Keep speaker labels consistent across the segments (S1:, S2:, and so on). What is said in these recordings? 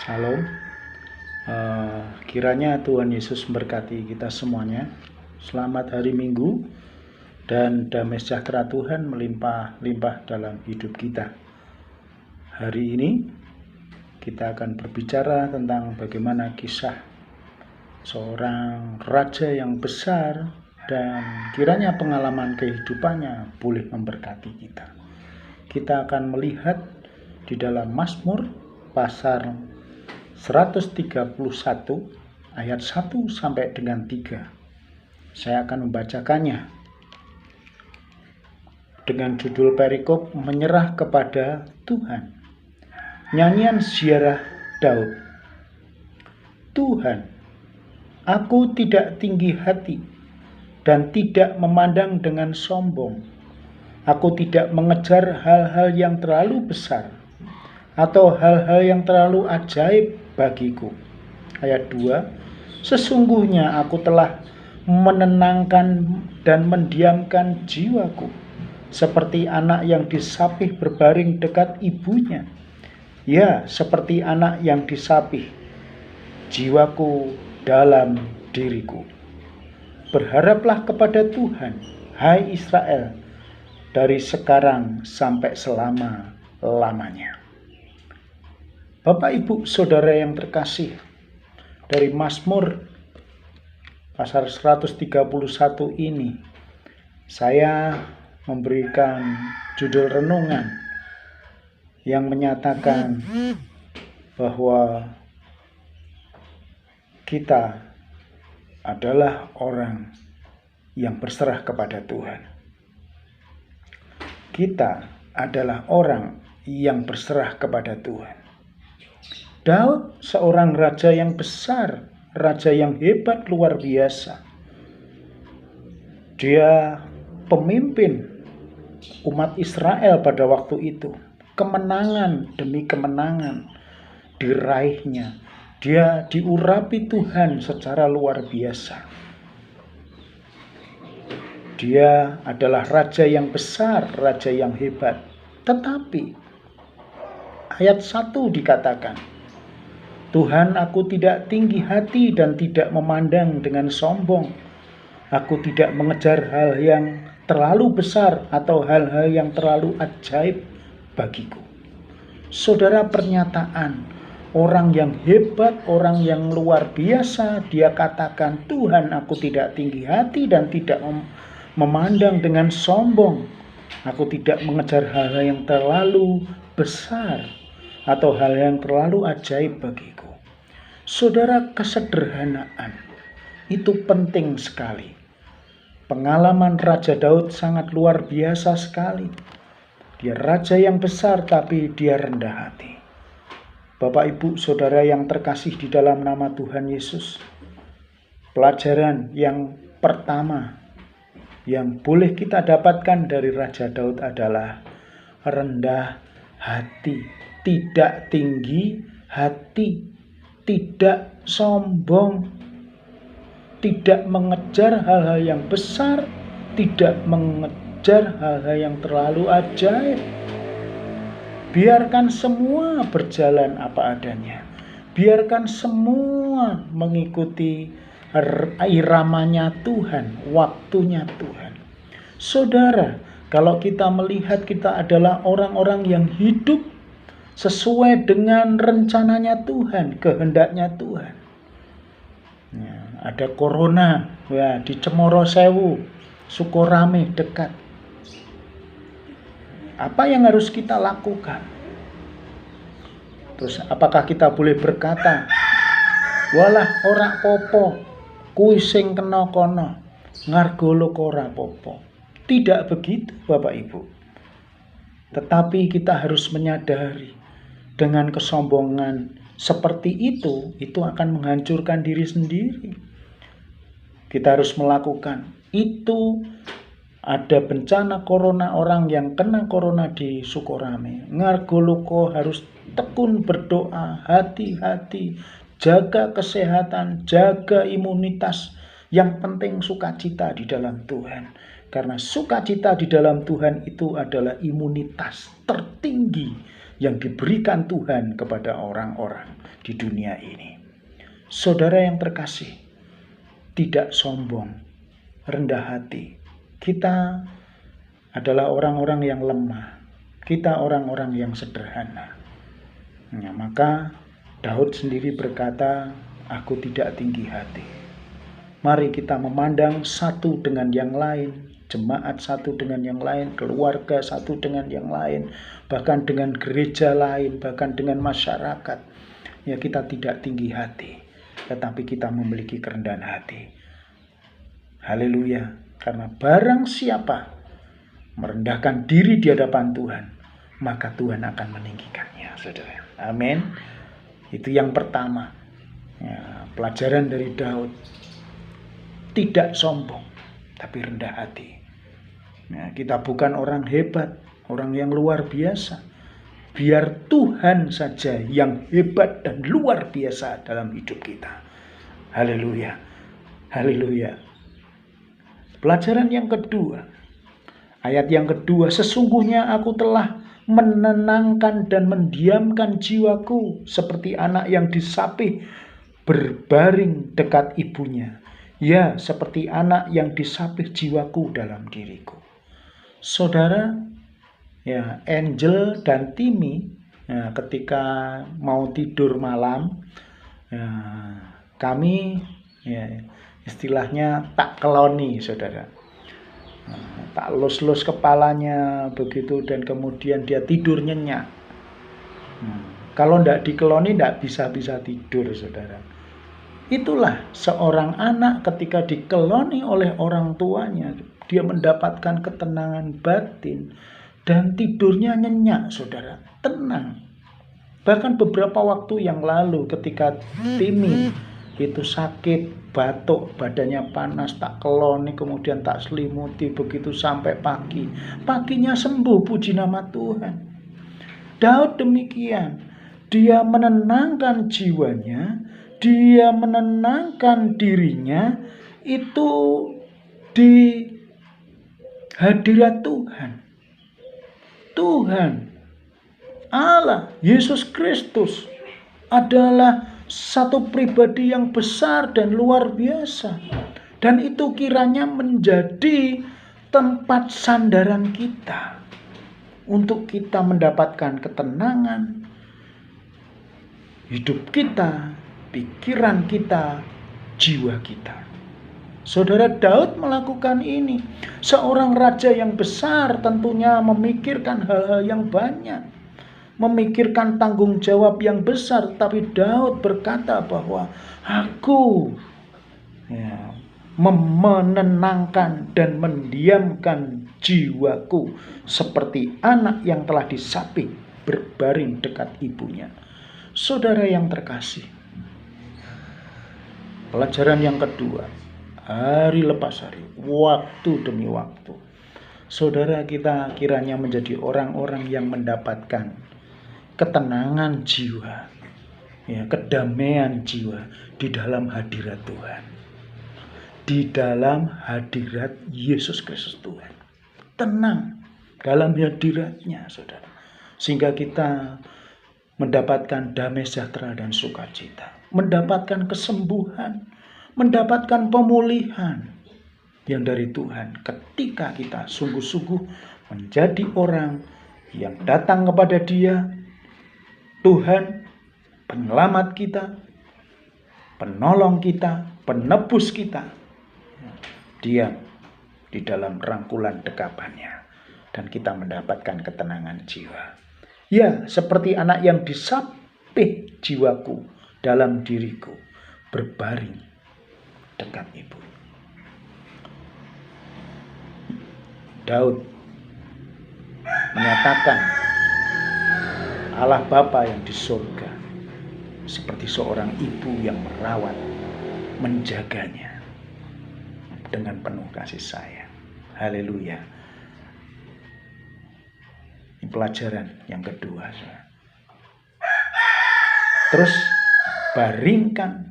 S1: Salam. Kiranya Tuhan Yesus memberkati kita semuanya. Selamat hari Minggu dan damai sejahtera Tuhan melimpah-limpah dalam hidup kita. Hari ini kita akan berbicara tentang bagaimana kisah seorang raja yang besar dan kiranya pengalaman kehidupannya boleh memberkati kita. Kita akan melihat di dalam Mazmur pasal 131 ayat 1 sampai dengan 3. Saya akan membacakannya dengan judul perikop menyerah kepada Tuhan. Nyanyian ziarah Daud. Tuhan, aku tidak tinggi hati dan tidak memandang dengan sombong. Aku tidak mengejar hal-hal yang terlalu besar atau hal-hal yang terlalu ajaib bagiku. Ayat 2, sesungguhnya aku telah menenangkan dan mendiamkan jiwaku, seperti anak yang disapih berbaring dekat ibunya. Ya, seperti anak yang disapih, jiwaku dalam diriku. Berharaplah kepada Tuhan, hai Israel, dari sekarang sampai selama-lamanya. Bapak, Ibu, Saudara yang terkasih, dari Mazmur pasal 131 ini, saya memberikan judul renungan yang menyatakan bahwa kita adalah orang yang berserah kepada Tuhan. Kita adalah orang yang berserah kepada Tuhan. Daud seorang raja yang besar, raja yang hebat luar biasa. Dia pemimpin umat Israel pada waktu itu. Kemenangan demi kemenangan diraihnya. Dia diurapi Tuhan secara luar biasa. Dia adalah raja yang besar, raja yang hebat. Tetapi ayat 1 dikatakan, Tuhan, aku tidak tinggi hati dan tidak memandang dengan sombong. Aku tidak mengejar hal yang terlalu besar atau hal-hal yang terlalu ajaib bagiku. Saudara, pernyataan orang yang hebat, orang yang luar biasa, dia katakan, Tuhan, aku tidak tinggi hati dan tidak memandang dengan sombong. Aku tidak mengejar hal-hal yang terlalu besar atau hal yang terlalu ajaib bagiku. Saudara, kesederhanaan itu penting sekali. Pengalaman Raja Daud sangat luar biasa sekali. Dia raja yang besar tapi dia rendah hati. Bapak, Ibu, Saudara yang terkasih di dalam nama Tuhan Yesus, pelajaran yang pertama yang boleh kita dapatkan dari Raja Daud adalah rendah hati, tidak tinggi hati, tidak sombong, tidak mengejar hal-hal yang besar, tidak mengejar hal-hal yang terlalu ajaib. Biarkan semua berjalan apa adanya. Biarkan semua mengikuti iramanya Tuhan, waktunya Tuhan. Saudara, kalau kita melihat kita adalah orang-orang yang hidup sesuai dengan rencananya Tuhan, kehendaknya Tuhan. Ya, ada corona, ya, di Cemoro Sewu, Sukorame dekat. Apa yang harus kita lakukan? Terus apakah kita boleh berkata, walah ora popo, kuwi sing kena kono, ngargolo ora popo. Tidak begitu, Bapak Ibu. Tetapi kita harus menyadari, dengan kesombongan seperti itu akan menghancurkan diri sendiri. Kita harus melakukan itu. Ada bencana corona, orang yang kena corona di Sukorame, Ngargoloko harus tekun berdoa, hati-hati, jaga kesehatan, jaga imunitas. Yang penting sukacita di dalam Tuhan. Karena sukacita di dalam Tuhan itu adalah imunitas tertinggi yang diberikan Tuhan kepada orang-orang di dunia ini. Saudara yang terkasih, tidak sombong, rendah hati. Kita adalah orang-orang yang lemah. Kita orang-orang yang sederhana. Nah, maka Daud sendiri berkata, aku tidak tinggi hati. Mari kita memandang satu dengan yang lain, jemaat satu dengan yang lain, keluarga satu dengan yang lain, bahkan dengan gereja lain, bahkan dengan masyarakat. Ya, kita tidak tinggi hati, tetapi kita memiliki kerendahan hati. Haleluya. Karena barang siapa merendahkan diri di hadapan Tuhan, maka Tuhan akan meninggikannya, saudara. Amin. Itu yang pertama. Ya, pelajaran dari Daud. Tidak sombong, tapi rendah hati. Nah, kita bukan orang hebat, orang yang luar biasa. Biar Tuhan saja yang hebat dan luar biasa dalam hidup kita. Haleluya. Haleluya. Pelajaran yang kedua. Ayat yang kedua, sesungguhnya aku telah menenangkan dan mendiamkan jiwaku seperti anak yang disapih berbaring dekat ibunya. Ya, seperti anak yang disapih jiwaku dalam diriku. Saudara, ya, Angel dan Timmy, ya, ketika mau tidur malam, ya, kami, ya, istilahnya tak keloni, saudara. Tak lus-lus kepalanya begitu, dan kemudian dia tidur nyenyak. Kalau tidak dikeloni tidak bisa tidur, saudara. Itulah seorang anak ketika dikeloni oleh orang tuanya, dia mendapatkan ketenangan batin dan tidurnya nyenyak, saudara, tenang. Bahkan beberapa waktu yang lalu ketika Timmy itu sakit, batuk, badannya panas, tak keloni, kemudian tak selimuti begitu sampai pagi. Paginya sembuh, puji nama Tuhan. Daud demikian, dia menenangkan jiwanya, dia menenangkan dirinya itu di hadirat Tuhan. Tuhan Allah Yesus Kristus adalah satu pribadi yang besar dan luar biasa. Dan itu kiranya menjadi tempat sandaran kita untuk kita mendapatkan ketenangan hidup kita, pikiran kita, jiwa kita. Saudara, Daud melakukan ini. Seorang raja yang besar tentunya memikirkan hal-hal yang banyak, memikirkan tanggung jawab yang besar. Tapi Daud berkata bahwa aku menenangkan dan mendiamkan jiwaku seperti anak yang telah disapih berbaring dekat ibunya. Saudara yang terkasih, pelajaran yang kedua, hari lepas hari, waktu demi waktu, saudara, kita kiranya menjadi orang-orang yang mendapatkan ketenangan jiwa, ya, kedamaian jiwa di dalam hadirat Tuhan, di dalam hadirat Yesus Kristus Tuhan. Tenang dalam hadiratnya, saudara, sehingga kita mendapatkan damai sejahtera dan sukacita, mendapatkan kesembuhan, mendapatkan pemulihan yang dari Tuhan ketika kita sungguh-sungguh menjadi orang yang datang kepada Dia, Tuhan, penyelamat kita, penolong kita, penebus kita, Dia di dalam rangkulan dekapannya, dan kita mendapatkan ketenangan jiwa. Ya, seperti anak yang disapih jiwaku dalam diriku, berbaring dekat ibu. Daud menyatakan Allah Bapa yang di surga seperti seorang ibu yang merawat, menjaganya dengan penuh kasih sayang. Haleluya. Ini pelajaran yang kedua. Terus baringkan,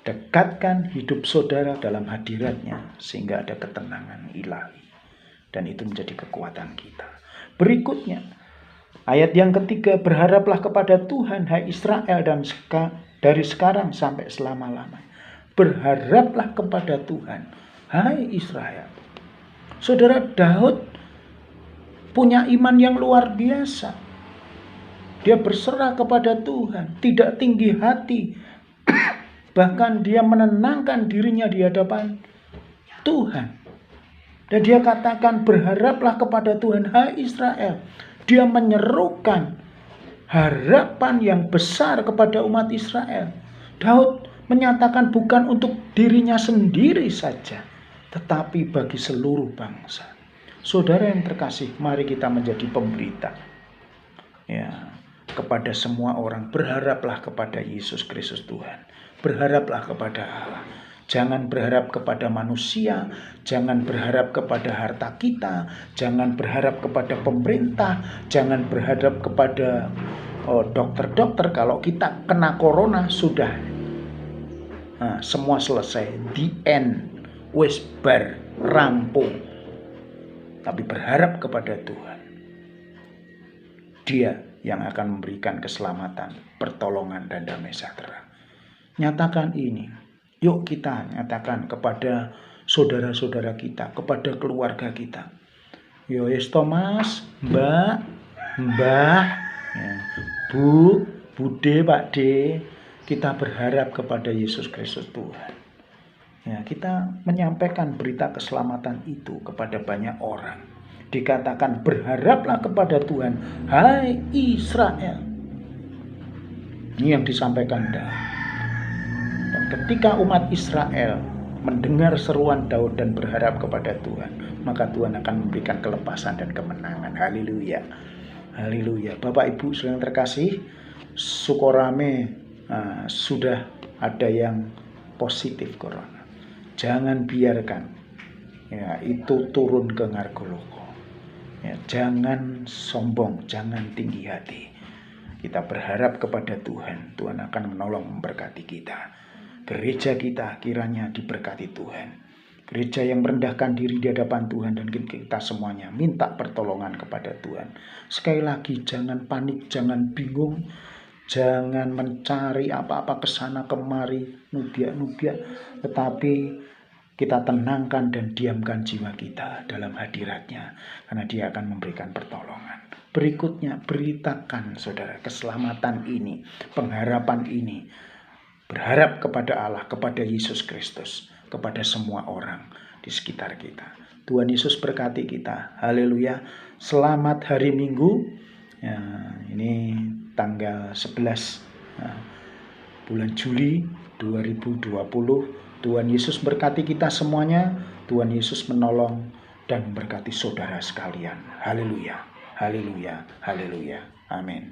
S1: dekatkan hidup saudara dalam hadiratnya sehingga ada ketenangan ilahi, dan itu menjadi kekuatan kita. Berikutnya, Ayat yang ketiga, berharaplah kepada Tuhan, hai Israel, dan dari sekarang sampai selama-lamanya. Berharaplah kepada Tuhan, hai Israel. Saudara, Daud punya iman yang luar biasa. Dia berserah kepada Tuhan, tidak tinggi hati. Bahkan dia menenangkan dirinya di hadapan Tuhan. Dan dia katakan, berharaplah kepada Tuhan, hai Israel. Dia menyerukan harapan yang besar kepada umat Israel. Daud menyatakan bukan untuk dirinya sendiri saja, tetapi bagi seluruh bangsa. Saudara yang terkasih, mari kita menjadi pemberita. Ya, kepada semua orang, berharaplah kepada Yesus Kristus Tuhan. Berharaplah kepada Allah. Jangan berharap kepada manusia, jangan berharap kepada harta kita, jangan berharap kepada pemerintah, jangan berharap kepada dokter-dokter. Kalau kita kena corona sudah semua selesai, the end, wis bar, rampung. Tapi berharap kepada Tuhan. Dia yang akan memberikan keselamatan, pertolongan, dan damai sejahtera. Nyatakan ini. Yuk kita nyatakan kepada saudara-saudara kita, kepada keluarga kita. Yo Thomas, Mbak, Bu, Bude, Pak D, kita berharap kepada Yesus Kristus Tuhan. Ya, kita menyampaikan berita keselamatan itu kepada banyak orang. Dikatakan berharaplah kepada Tuhan, hai Israel. Ini yang disampaikan Daud. Dan ketika umat Israel mendengar seruan Daud dan berharap kepada Tuhan, maka Tuhan akan memberikan kelepasan dan kemenangan. Haleluya. Haleluya. Bapak Ibu yang terkasih, Sukorame sudah ada yang positif corona. Jangan biarkan itu turun ke Ngargoloko. Jangan sombong, jangan tinggi hati. Kita berharap kepada Tuhan. Tuhan akan menolong, memberkati kita. Gereja kita kiranya diberkati Tuhan. Gereja yang merendahkan diri di hadapan Tuhan, dan kita semuanya minta pertolongan kepada Tuhan. Sekali lagi, jangan panik, jangan bingung, jangan mencari apa-apa kesana kemari, nubiak-nubiak, tetapi kita tenangkan dan diamkan jiwa kita dalam hadiratnya, karena Dia akan memberikan pertolongan. Berikutnya, beritakan saudara keselamatan ini, pengharapan ini. Berharap kepada Allah, kepada Yesus Kristus, kepada semua orang di sekitar kita. Tuhan Yesus berkati kita. Haleluya. Selamat hari Minggu. Ya, ini tanggal 11 bulan Juli 2020. Tuhan Yesus berkati kita semuanya. Tuhan Yesus menolong dan memberkati saudara sekalian. Haleluya. Haleluya. Haleluya. Amin.